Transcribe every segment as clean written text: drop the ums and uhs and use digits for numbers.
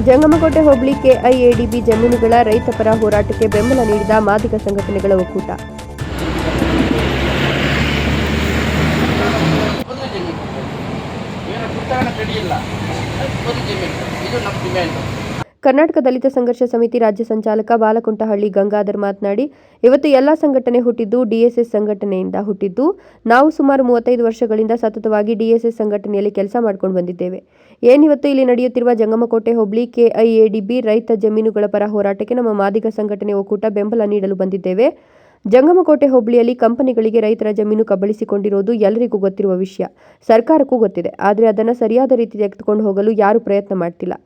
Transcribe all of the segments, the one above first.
ಜಂಗಮಕೋಟೆ ಹೋಬಳಿ KIADB ಜಮೀನುಗಳ ರೈತ ಪರ ಹೋರಾಟಕ್ಕೆ ಬೆಂಬಲ ನೀಡಿದ ಮಾದಿಗ ಸಂಘಟನೆಗಳ ಒಕ್ಕೂಟ. ಕರ್ನಾಟಕ ದಲಿತ ಸಂಘರ್ಷ ಸಮಿತಿ ರಾಜ್ಯ ಸಂಚಾಲಕ ಬಾಲಕುಂಟಹಳ್ಳಿ ಗಂಗಾಧರ್ ಮಾತನಾಡಿ, ಇವತ್ತು ಎಲ್ಲ ಸಂಘಟನೆ ಹುಟ್ಟಿದ್ದು ಡಿಎಸ್ಎಸ್ ಸಂಘಟನೆಯಿಂದ ಹುಟ್ಟಿದ್ದು. ನಾವು ಸುಮಾರು 35 ವರ್ಷಗಳಿಂದ ಸತತವಾಗಿ ಡಿಎಸ್ಎಸ್ ಸಂಘಟನೆಯಲ್ಲಿ ಕೆಲಸ ಮಾಡಿಕೊಂಡು ಬಂದಿದ್ದೇವೆ. ಏನಿವತ್ತು ಇಲ್ಲಿ ನಡೆಯುತ್ತಿರುವ ಜಂಗಮಕೋಟೆ ಹೋಬಳಿ ಕೆಐಎಡಿಬಿ ರೈತ ಜಮೀನುಗಳ ಪರ ಹೋರಾಟಕ್ಕೆ ನಮ್ಮ ಮಾದಿಗ ಸಂಘಟನೆ ಒಕ್ಕೂಟ ಬೆಂಬಲ ನೀಡಲು ಬಂದಿದ್ದೇವೆ. ಜಂಗಮಕೋಟೆ ಹೋಬಳಿಯಲ್ಲಿ ಕಂಪನಿಗಳಿಗೆ ರೈತರ ಜಮೀನು ಕಬಳಿಸಿಕೊಂಡಿರುವುದು ಎಲ್ಲರಿಗೂ ಗೊತ್ತಿರುವ ವಿಷಯ, ಸರ್ಕಾರಕ್ಕೂ ಗೊತ್ತಿದೆ. ಆದರೆ ಅದನ್ನು ಸರಿಯಾದ ರೀತಿ ತೆಗೆದುಕೊಂಡು ಹೋಗಲು ಯಾರೂ ಪ್ರಯತ್ನ ಮಾಡ್ತಿಲ್ಲ.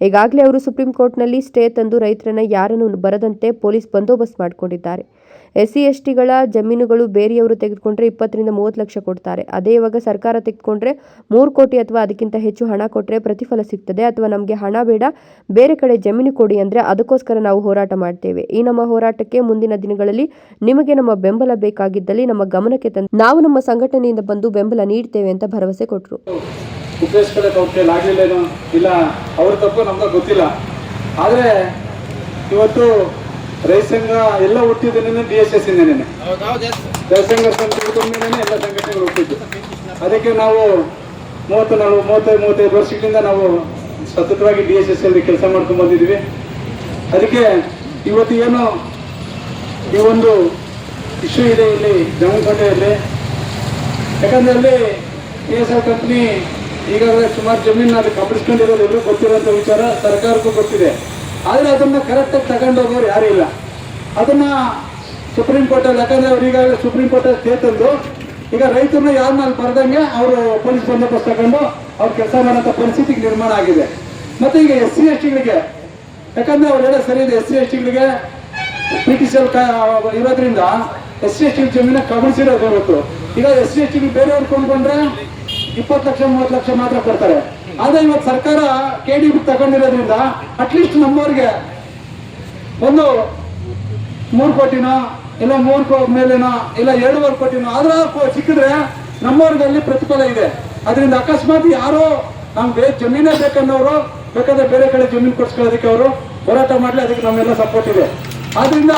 ಈಗಾಗಲೇ ಅವರು ಸುಪ್ರೀಂ ಕೋರ್ಟ್ನಲ್ಲಿ ಸ್ಟೇ ತಂದು ರೈತರನ್ನ ಯಾರನ್ನು ಬರದಂತೆ ಪೊಲೀಸ್ ಬಂದೋಬಸ್ತ್ ಮಾಡಿಕೊಂಡಿದ್ದಾರೆ. SC STಗಳ ಜಮೀನುಗಳು ಬೇರೆಯವರು ತೆಗೆದುಕೊಂಡ್ರೆ 20 ರಿಂದ 30 ಲಕ್ಷ ಕೊಡ್ತಾರೆ. ಅದೇ ಇವಾಗ ಸರ್ಕಾರ ತೆಗೆದುಕೊಂಡ್ರೆ 3 ಕೋಟಿ ಅಥವಾ ಅದಕ್ಕಿಂತ ಹೆಚ್ಚು ಹಣ ಕೊಟ್ಟರೆ ಪ್ರತಿಫಲ ಸಿಗ್ತದೆ. ಅಥವಾ ನಮಗೆ ಹಣ ಬೇಡ, ಬೇರೆ ಕಡೆ ಜಮೀನು ಕೊಡಿ ಅಂದರೆ ಅದಕ್ಕೋಸ್ಕರ ನಾವು ಹೋರಾಟ ಮಾಡ್ತೇವೆ. ಈ ನಮ್ಮ ಹೋರಾಟಕ್ಕೆ ಮುಂದಿನ ದಿನಗಳಲ್ಲಿ ನಿಮಗೆ ನಮ್ಮ ಬೆಂಬಲ ಬೇಕಾಗಿದ್ದಲ್ಲಿ ನಮ್ಮ ಗಮನಕ್ಕೆ ತಂದು ನಾವು ನಮ್ಮ ಸಂಘಟನೆಯಿಂದ ಬಂದು ಬೆಂಬಲ ನೀಡ್ತೇವೆ ಅಂತ ಭರವಸೆ ಕೊಟ್ಟರು. ಇಲ್ಲ ಅವ್ರ ತಪ್ಪು ನಮ್ಗೆ ಗೊತ್ತಿಲ್ಲ. ಆದರೆ ಇವತ್ತು ರೈತ ಸಂಘ ಎಲ್ಲ ಹುಟ್ಟಿದ್ದೇನೆ DSS ಇಂದೇನೆ, ಜನಸಂಘ ಸಂಘಟನೆ ಎಲ್ಲ ಸಂಘಟನೆಗಳು ಹುಟ್ಟಿದ್ದು. ಅದಕ್ಕೆ ನಾವು 35 ವರ್ಷಗಳಿಂದ ನಾವು ಸತತವಾಗಿ DSS ಅಲ್ಲಿ ಕೆಲಸ ಮಾಡ್ಕೊಂಡು ಬಂದಿದ್ದೀವಿ. ಅದಕ್ಕೆ ಇವತ್ತು ಏನು ಈ ಒಂದು ಇಶ್ಯೂ ಇದೆ ಇಲ್ಲಿ ಜಂಗಮಕೋಟೆಯಲ್ಲಿ, ಯಾಕಂದ್ರೆ ಅಲ್ಲಿ PSR ಕಂಪ್ನಿ ಈಗಾಗಲೇ ಸುಮಾರು ಜಮೀನು ಅದು ಕಬಳಿಸ್ಕೊಂಡಿರೋದು ಎಲ್ಲರೂ ಗೊತ್ತಿರೋಂಥ ವಿಚಾರ, ಸರ್ಕಾರಕ್ಕೂ ಗೊತ್ತಿದೆ. ಆದರೆ ಅದನ್ನು ಕರೆಕ್ಟಾಗಿ ತಗೊಂಡೋಗೋರು ಯಾರೂ ಇಲ್ಲ. ಅದನ್ನು ಸುಪ್ರೀಂ ಕೋರ್ಟಲ್ಲಿ, ಯಾಕಂದರೆ ಅವ್ರು ಈಗಾಗಲೇ ಸುಪ್ರೀಂ ಕೋರ್ಟಲ್ಲಿ ಸ್ಟೇ ತಂದು ಈಗ ರೈತರನ್ನ ಯಾರನ್ನ ಅಲ್ಲಿ ಬರೆದಂಗೆ ಅವರು ಪೊಲೀಸ್ ಬಂದೋಬಸ್ತ್ ತಗೊಂಡು ಅವ್ರು ಕೆಲಸ ಮಾಡೋಂಥ ಪರಿಸ್ಥಿತಿಗೆ ನಿರ್ಮಾಣ ಆಗಿದೆ. ಮತ್ತು ಈಗ SC STಗಳಿಗೆ, ಯಾಕಂದರೆ ಅವರೆಲ್ಲ ಸರಿ ಇದೆ, SC STಗಳಿಗೆ ಬ್ರಿಟಿಷರ್ ಇರೋದ್ರಿಂದ SC ST ಜಮೀನ ಕಬಳಿಸಿರೋದು ಬರುತ್ತೆ. ಈಗ SC STಗಳು ಬೇರೆಯವ್ರು ಕೊಂಡ್ಕೊಂಡ್ರೆ 20 ಲಕ್ಷ 30 ಲಕ್ಷ ಮಾತ್ರ ಕೊಡ್ತಾರೆ. ಆದರೆ ಇವತ್ತು ಸರ್ಕಾರ KDB ತಗೊಂಡಿರೋದ್ರಿಂದ ಅಟ್ಲೀಸ್ಟ್ ನಮ್ಮವ್ರಿಗೆ ಒಂದು 3 ಕೋಟಿನೋ ಇಲ್ಲ 3 ಮೇಲೆನೋ ಇಲ್ಲ 2.5 ಕೋಟಿನೋ ಆದ್ರೆ ಸಿಕ್ಕಿದ್ರೆ ನಮ್ಮವ್ರಿಗೆ ಅಲ್ಲಿ ಪ್ರತಿಫಲ ಇದೆ. ಅದರಿಂದ ಅಕಸ್ಮಾತ್ ಯಾರೋ ನಮ್ಗೆ ಜಮೀನೇ ಬೇಕನ್ನೋರು ಬೇಕಾದ್ರೆ ಬೇರೆ ಕಡೆ ಜಮೀನು ಕೊಡ್ಸ್ಕೊಳ್ಳೋದಕ್ಕೆ ಅವರು ಹೋರಾಟ ಮಾಡಲಿ, ಅದಕ್ಕೆ ನಮ್ಮೆಲ್ಲ ಸಪೋರ್ಟ್ ಇದೆ. ಆದ್ರಿಂದ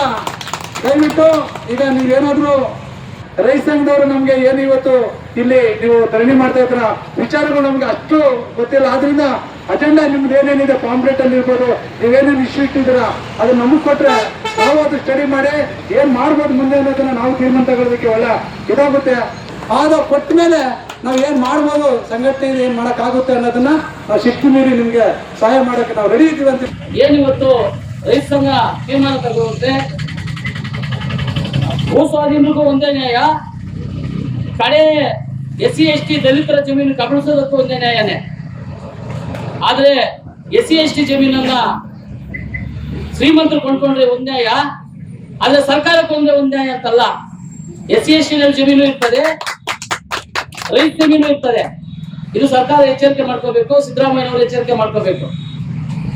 ದಯವಿಟ್ಟು ಈಗ ನೀವೇನಾದ್ರೂ ರೈತ ಸಂಘದವರು ನಮ್ಗೆ ಏನು ಇವತ್ತು ಇಲ್ಲಿ ನೀವು ಧರಣಿ ಮಾಡ್ತಾ ಇದ್ರ ವಿಚಾರಗಳು ನಮ್ಗೆ ಅಷ್ಟು ಗೊತ್ತಿಲ್ಲ. ಆದ್ರಿಂದ ಅಜೆಂಡಾ ನಿಮ್ದು ಏನೇನಿದೆ ಪಾಂಪ್ಲೆಟ್ ಅಲ್ಲಿ ಇರ್ಬೋದು, ನೀವೇನೇನು ಇಶ್ಯೂ ಇಟ್ಟಿದ್ದೀರಾ ಅದನ್ನ ನಮಗೆ ಕೊಟ್ರೆ ನಾವು ಅದು ಸ್ಟಡಿ ಮಾಡಿ ಏನ್ ಮಾಡ್ಬೋದು ಮುಂದೆ ಅನ್ನೋದನ್ನ ನಾವು ತೀರ್ಮಾನ ತಗೊಳ್ಳೋದಕ್ಕೆ ಒಳ್ಳೆ ಇದಾಗುತ್ತೆ. ಆದ ಕೊಟ್ಟ ಮೇಲೆ ನಾವು ಏನ್ ಮಾಡ್ಬೋದು, ಸಂಘಟನೆ ಏನ್ ಮಾಡಕ್ಕಾಗುತ್ತೆ ಅನ್ನೋದನ್ನ ನಾವು ಶಕ್ತಿ ಮೀರಿ ನಿಮ್ಗೆ ಸಹಾಯ ಮಾಡಕ್ಕೆ ನಾವು ರೆಡಿ ಇದ್ದೀವಿ ಅಂತ ಏನಿವತ್ತು ರೈತ ಸಂಘ ತೀರ್ಮಾನ ತಗೊಳುತ್ತೆ. ಭೂ ಸ್ವಾಧೀನಕ್ಕೂ ಒಂದೇ ನ್ಯಾಯ, ಕಡೆ SC ST ದಲಿತರ ಜಮೀನು ಕಬಳಿಸೋದಕ್ಕೂ ಒಂದೇ ನ್ಯಾಯನೇ. ಆದ್ರೆ SC ST ಜಮೀನನ್ನ ಶ್ರೀಮಂತರು ಕೊಂಡ್ಕೊಂಡ್ರೆ ಒಂದ್ ನ್ಯಾಯ, ಆದ್ರೆ ಸರ್ಕಾರಕ್ಕೆ ಒಂದ್ ನ್ಯಾಯ ಅಂತಲ್ಲ. SC ST ನಲ್ಲಿ ಜಮೀನು ಇರ್ತದೆ, ರೈತ ಜಮೀನು ಇರ್ತದೆ. ಇದು ಸರ್ಕಾರ ಎಚ್ಚರಿಕೆ ಮಾಡ್ಕೋಬೇಕು, ಸಿದ್ದರಾಮಯ್ಯನವರು ಎಚ್ಚರಿಕೆ ಮಾಡ್ಕೋಬೇಕು.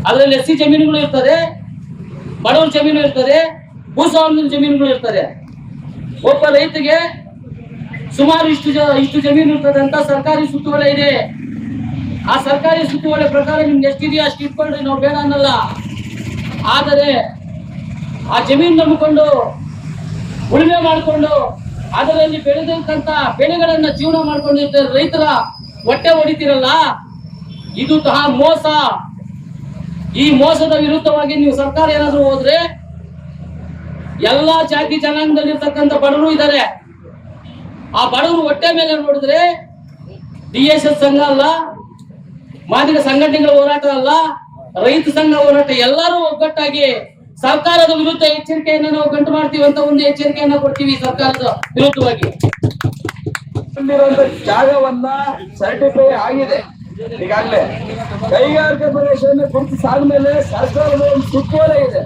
ಅದರಲ್ಲಿ SC ಜಮೀನುಗಳು ಇರ್ತದೆ, ಬಡವರ ಜಮೀನು ಇರ್ತದೆ, ಭೂಸ್ವಾಮ್ಯದ ಜಮೀನುಗಳು ಇರ್ತದೆ. ಒಬ್ಬ ರೈತಗೆ ಸುಮಾರು ಇಷ್ಟು ಜಮೀನು ಇರ್ತದೆ ಅಂತ ಸರ್ಕಾರಿ ಸುತ್ತೋಲೆ ಇದೆ. ಆ ಸರ್ಕಾರಿ ಸುತ್ತೋಲೆ ಪ್ರಕಾರ ನಿಮ್ಗೆ ಎಷ್ಟಿದೆಯೋ ಅಷ್ಟು ಇಟ್ಕೊಂಡ್ರಿ, ನಾವು ಬೇಡ ಅನ್ನಲ್ಲ. ಆದರೆ ಆ ಜಮೀನು ನಂಬಿಕೊಂಡು ಉಳುಮೆ ಮಾಡಿಕೊಂಡು ಅದರಲ್ಲಿ ಬೆಳೆದಂತ ಬೆಳೆಗಳನ್ನ ಜೀವನ ಮಾಡ್ಕೊಂಡಿರ್ತಾರೆ ರೈತರ ಹೊಟ್ಟೆ ಹೊಡಿತೀರಲ್ಲ, ಇದು ಮೋಸ. ಈ ಮೋಸದ ವಿರುದ್ಧವಾಗಿ ನೀವು ಸರ್ಕಾರ ಏನಾದ್ರು ಹೋದ್ರೆ ಎಲ್ಲಾ ಜಾತಿ ಜನಾಂಗದಲ್ಲಿರ್ತಕ್ಕಂಥ ಬಡವರು ಇದ್ದಾರೆ. ಆ ಬಡವರು ಹೊಟ್ಟೆ ಮೇಲೆ ನೋಡಿದ್ರೆ DSS ಸಂಘ ಅಲ್ಲ, ಮಾದಿಗ ಸಂಘಟನೆಗಳ ಹೋರಾಟ ಅಲ್ಲ, ರೈತ ಸಂಘ ಹೋರಾಟ, ಎಲ್ಲರೂ ಒಗ್ಗಟ್ಟಾಗಿ ಸರ್ಕಾರದ ವಿರುದ್ಧ ಎಚ್ಚರಿಕೆಯನ್ನು ನಾವು ಗಂಟು ಮಾಡ್ತೀವಿ ಅಂತ ಒಂದು ಎಚ್ಚರಿಕೆಯನ್ನ ಕೊಡ್ತೀವಿ ಸರ್ಕಾರದ ವಿರುದ್ಧವಾಗಿ. ಜಾಗವನ್ನ ಸರ್ಟಿಫೈ ಆಗಿದೆ ಈಗಾಗಲೇ. ಕೈಗಾರಿಕಾ ಪ್ರದೇಶವನ್ನು ಗುರುತಿಸಾದ್ಮೇಲೆ ಸರ್ಕಾರದ ಒಂದು ಸುತ್ತೋಲೆ ಇದೆ.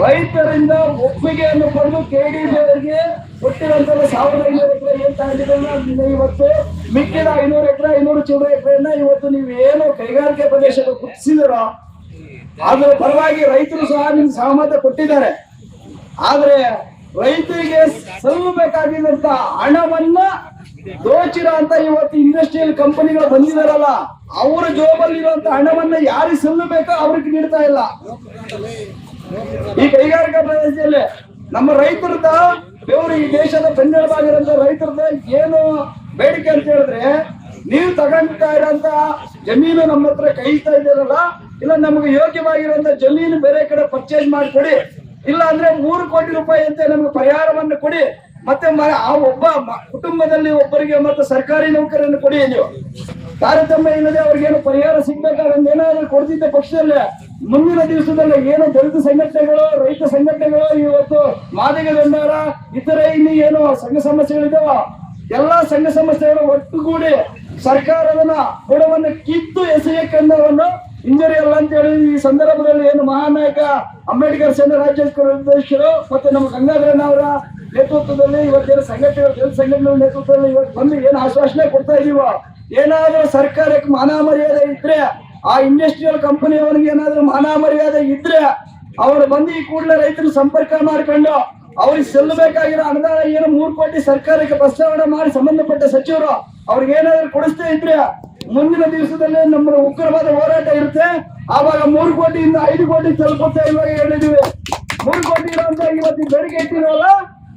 ರೈತರಿಂದ ಒಪ್ಪಿಗೆಯನ್ನು ಪಡೆದು KDB ಅವರಿಗೆ ಕೊಟ್ಟಿರುವಂತ 1500 ಎಕರೆ ಏನ್ ತಗೊಂಡಿದ್ದನ್ನ ಇವತ್ತು ಮಿಕ್ಕಿದ 500 ಎಕರೆ 500 ಚಿಲ್ಲರೆ ಎಕರೆಯನ್ನ ಇವತ್ತು ನೀವು ಏನು ಕೈಗಾರಿಕೆ ಪ್ರದೇಶಕ್ಕೆ ಗುರುತಿಸಿದಿರೋ ಅದರ ಪರವಾಗಿ ರೈತರು ಸಹ ನಿಮ್ಗೆ ಸಹಮತ ಕೊಟ್ಟಿದ್ದಾರೆ. ಆದ್ರೆ ರೈತರಿಗೆ ಸಲ್ಲಬೇಕಾಗಿದ್ದಂತ ಹಣವನ್ನ ದೋಚಿರೋ ಅಂತ ಇವತ್ತು ಇಂಡಸ್ಟ್ರಿಯಲ್ ಕಂಪನಿಗಳು ಬಂದಿದಾರಲ್ಲ, ಅವರ ಜೋಬಲ್ಲಿರುವಂತ ಹಣವನ್ನ ಯಾರಿಗೆ ಸಲ್ಲಬೇಕೋ ಅವ್ರಿಗೆ ನೀಡ್ತಾ ಇಲ್ಲ. ಈ ಕೈಗಾರಿಕಾ ಪ್ರದೇಶದಲ್ಲಿ ನಮ್ಮ ರೈತರದ ಬೆವರು, ಈ ದೇಶದ ಬೆನ್ನೆಲುಬಾಗಿರೋಂಥ ರೈತರದ ಏನು ಬೇಡಿಕೆ ಅಂತ ಹೇಳಿದ್ರೆ, ನೀವು ತಗೊಂಡ್ತಾ ಇರೋಂತ ಜಮೀನು ನಮ್ಮ ಹತ್ರ ಕೈತಾ ಇದ್ದೀರಲ್ಲ, ಇಲ್ಲ ನಮಗೆ ಯೋಗ್ಯವಾಗಿರುವಂತ ಜಮೀನು ಬೇರೆ ಕಡೆ ಪರ್ಚೇಸ್ ಮಾಡಿಕೊಡಿ, ಇಲ್ಲ ಅಂದ್ರೆ 3 ಕೋಟಿ ರೂಪಾಯಿ ಅಂತ ನಮ್ಗೆ ಪರಿಹಾರವನ್ನು ಕೊಡಿ, ಮತ್ತೆ ಆ ಒಬ್ಬ ಕುಟುಂಬದಲ್ಲಿ ಒಬ್ಬರಿಗೆ ಮತ್ತೆ ಸರ್ಕಾರಿ ನೌಕರನ್ನು ಕೊಡಿ. ನೀವು ತಾರತಮ್ಯ ಇಲ್ಲದೆ ಅವ್ರಿಗೇನು ಪರಿಹಾರ ಸಿಗ್ಬೇಕಾದ್ರೆ ಏನಾದ್ರು ಕೊಡ್ತಿದ್ದ ಪಕ್ಷದಲ್ಲಿ ಮುಂದಿನ ದಿವಸದಲ್ಲಿ ಏನು ದಲಿತ ಸಂಘಟನೆಗಳು, ರೈತ ಸಂಘಟನೆಗಳು, ಇವತ್ತು ಮಾದಿಗ ದಂಡಾರ, ಇತರೆ ಇಲ್ಲಿ ಏನು ಸಂಘ ಸಮಸ್ಯೆಗಳಿದಾವ, ಎಲ್ಲಾ ಸಂಘ ಸಂಸ್ಥೆಗಳು ಒಟ್ಟುಗೂಡಿ ಸರ್ಕಾರದನ್ನ ಬುಡವನ್ನು ಕಿತ್ತು ಎಸೆಯ ಕಂದವನ್ನು ಇಂಜರಿ ಅಲ್ಲ ಅಂತ ಹೇಳಿ ಈ ಸಂದರ್ಭದಲ್ಲಿ ಏನು ಮಹಾನಾಯಕ ಅಂಬೇಡ್ಕರ್ ಸೇನಾ ರಾಜ್ಯಾಧ್ಯಕ್ಷರು ಮತ್ತೆ ನಮ್ಮ ಗಂಗಾಧರಣ್ಣವರ ನೇತೃತ್ವದಲ್ಲಿ ಇವತ್ತೇನು ಸಂಘಟನೆಗಳು, ದಲಿತ ಸಂಘಟನೆಗಳ ನೇತೃತ್ವದಲ್ಲಿ ಇವತ್ತು ಬಂದು ಏನು ಆಶ್ವಾಸನೆ ಕೊಡ್ತಾ ಇದೀವೋ, ಏನಾದ್ರೂ ಸರ್ಕಾರಕ್ಕೆ ಮಾನ ಮರ್ಯಾದೆ ಇದ್ರೆ, ಆ ಇಂಡಸ್ಟ್ರಿಯಲ್ ಕಂಪನಿಯವರಿಗೆ ಏನಾದ್ರೂ ಮಾನ ಮರ್ಯಾದೆ ಇದ್ರೆ ಅವರು ಬಂದು ಈ ಕೂಡಲೇ ರೈತರು ಸಂಪರ್ಕ ಮಾಡ್ಕೊಂಡು ಅವ್ರಿಗೆ ಸಲ್ಲಬೇಕಾಗಿರೋ ಅನುದಾನ ಏನು 3 ಕೋಟಿ ಸರ್ಕಾರಕ್ಕೆ ಪ್ರಸ್ತಾವನೆ ಮಾಡಿ ಸಂಬಂಧಪಟ್ಟ ಸಚಿವರು ಅವ್ರಿಗೆ ಏನಾದ್ರು ಕೊಡಿಸ್ತಾ ಇದ್ರೆ ಮುಂದಿನ ದಿವಸದಲ್ಲಿ ನಮ್ಮ ಉಗ್ರವಾದ ಹೋರಾಟ ಇರುತ್ತೆ. ಆವಾಗ 3 ಕೋಟಿಯಿಂದ 5 ಕೋಟಿ ತಲುಪುತ್ತೆ. ಇವಾಗ ಹೇಳಿದೀವಿ 3 ಕೋಟಿ ಇರುವಂತ ಇವತ್ತು ಬೇಡಿಕೆ ಇಟ್ಟಿರೋಲ್ಲ,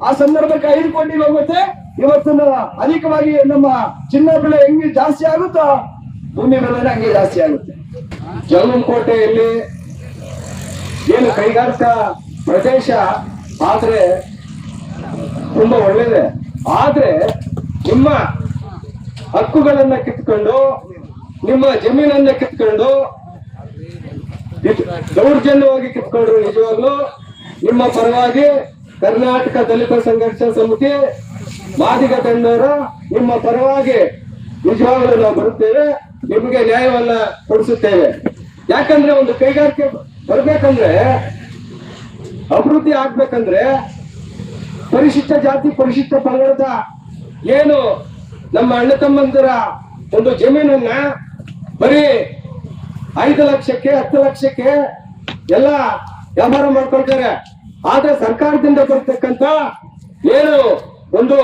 ಆ ಸಂದರ್ಭಕ್ಕೆ 5 ಕೋಟಿ ಹೋಗುತ್ತೆ. ಇವತ್ತಿನ ಅಧಿಕವಾಗಿ ನಮ್ಮ ಚಿನ್ನ ಬೆಲೆ ಹೆಂಗೆ ಜಾಸ್ತಿ ಆಗುತ್ತೋ ಭೂಮಿ ಬೆಲೆ ಹಂಗೆ ಜಾಸ್ತಿ ಆಗುತ್ತೆ. ಜಲಂಕೋಟೆಯಲ್ಲಿ ಏನು ಕೈಗಾರಿಕಾ ಪ್ರದೇಶ ಆದ್ರೆ ತುಂಬಾ ಒಳ್ಳೇದೆ, ಆದ್ರೆ ನಿಮ್ಮ ಹಕ್ಕುಗಳನ್ನ ಕಿತ್ಕೊಂಡು, ನಿಮ್ಮ ಜಮೀನನ್ನ ಕಿತ್ಕೊಂಡು, ದೌರ್ಜನ್ಯವಾಗಿ ಕಿತ್ಕೊಂಡ್ರು. ನಿಜವಾಗ್ಲೂ ನಿಮ್ಮ ಪರವಾಗಿ ಕರ್ನಾಟಕ ದಲಿತ ಸಂಘರ್ಷ ಸಮಿತಿ, ಮಾದಿಗ ತಂಡರ ನಿಮ್ಮ ಪರವಾಗಿ ನಿಜವಾಗ್ಲೂ ನಾವು ಬರುತ್ತೇವೆ, ನಿಮಗೆ ನ್ಯಾಯವನ್ನ ಕೊಡಿಸುತ್ತೇವೆ. ಯಾಕಂದ್ರೆ ಒಂದು ಕೈಗಾರಿಕೆ ಬರ್ಬೇಕಂದ್ರೆ, ಅಭಿವೃದ್ಧಿ ಆಗ್ಬೇಕಂದ್ರೆ ಪರಿಶಿಷ್ಟ ಜಾತಿ ಪರಿಶಿಷ್ಟ ಪಂಗಡದ ಏನು ನಮ್ಮ ಅಣ್ಣ ತಮ್ಮಂದಿರ ಒಂದು ಜಮೀನನ್ನ ಬರೀ 5 ಲಕ್ಷಕ್ಕೆ 10 ಲಕ್ಷಕ್ಕೆ ಎಲ್ಲ ವ್ಯಾಪಾರ ಮಾಡ್ಕೊಳ್ತಾರೆ. ಆದ್ರೆ ಸರ್ಕಾರದಿಂದ ಬರ್ತಕ್ಕಂತ ಏನು ಒಂದು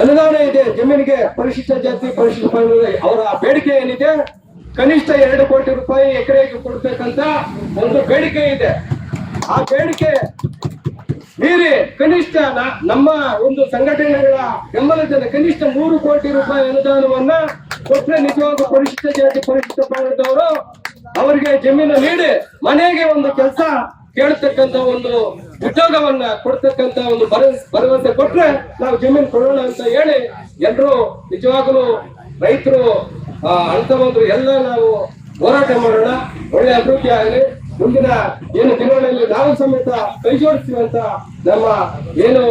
ಅನುದಾನ ಇದೆ ಜಮೀನಿಗೆ, ಪರಿಶಿಷ್ಟ ಜಾತಿ ಪರಿಶಿಷ್ಟ ಪಂಗಡ ಅವರ ಬೇಡಿಕೆ ಏನಿದೆ, ಕನಿಷ್ಠ 2 ಕೋಟಿ ರೂಪಾಯಿ ಎಕರೆಗೆ ಕೊಡ್ಬೇಕಂತ ಒಂದು ಬೇಡಿಕೆ ಇದೆ. ಆ ಬೇಡಿಕೆ ಮೀರಿ ಕನಿಷ್ಠ ನಮ್ಮ ಒಂದು ಸಂಘಟನೆಗಳ ಬೆಂಬಲದಿಂದ ಕನಿಷ್ಠ 3 ಕೋಟಿ ರೂಪಾಯಿ ಅನುದಾನವನ್ನ ಕೊಟ್ಟರೆ ನಿಜವಾಗೂ ಪರಿಶಿಷ್ಟ ಜಾತಿ ಪರಿಶಿಷ್ಟ ಪಂಗಡದವರು ಅವರಿಗೆ ಜಮೀನು ನೀಡಿ ಮನೆಗೆ ಒಂದು ಕೆಲಸ ಕೇಳತಕ್ಕಂತ ಒಂದು ಉದ್ಯೋಗವನ್ನ ಕೊಡ್ತಕ್ಕಂತ ಒಂದು ಭರವಸೆ ಕೊಟ್ರೆ ನಾವು ಜಮೀನು ಕೊಡೋಣ ಅಂತ ಹೇಳಿ ಎಲ್ಲರೂ ನಿಜವಾಗಲೂ ರೈತರು ಅಂತವಂದ್ರು ಎಲ್ಲ ನಾವು ಹೋರಾಟ ಮಾಡೋಣ. ಒಳ್ಳೆ ಅಭಿವೃದ್ಧಿ ಆಗಲಿ. ಮುಂದಿನ ಏನು ದಿನಗಳಲ್ಲಿ ನಾವು ಸಮೇತ ಕೈ ಜೋಡಿಸ್ತೀವಿ ಅಂತ ನಮ್ಮ ಏನು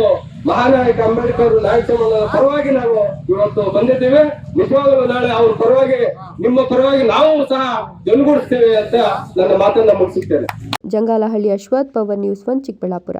ಮಹಾನಾಯಕ ಅಂಬೇಡ್ಕರ್ ನಾಯಕರ ಪರವಾಗಿ ನಾವು ಇವತ್ತು ಬಂದಿದ್ದೇವೆ. ನಿಜವಾಗಲೂ ನಾಳೆ ಅವ್ರ ಪರವಾಗಿ ನಿಮ್ಮ ಪರವಾಗಿ ನಾವು ಸಹ ಜೊತೆಗೂಡಿಸ್ತೇವೆ ಅಂತ ನನ್ನ ಮಾತನ್ನ ಮುಗಿಸುತ್ತೇನೆ. Jangalahalli Ashwath, power news 1, Chikkaballapur.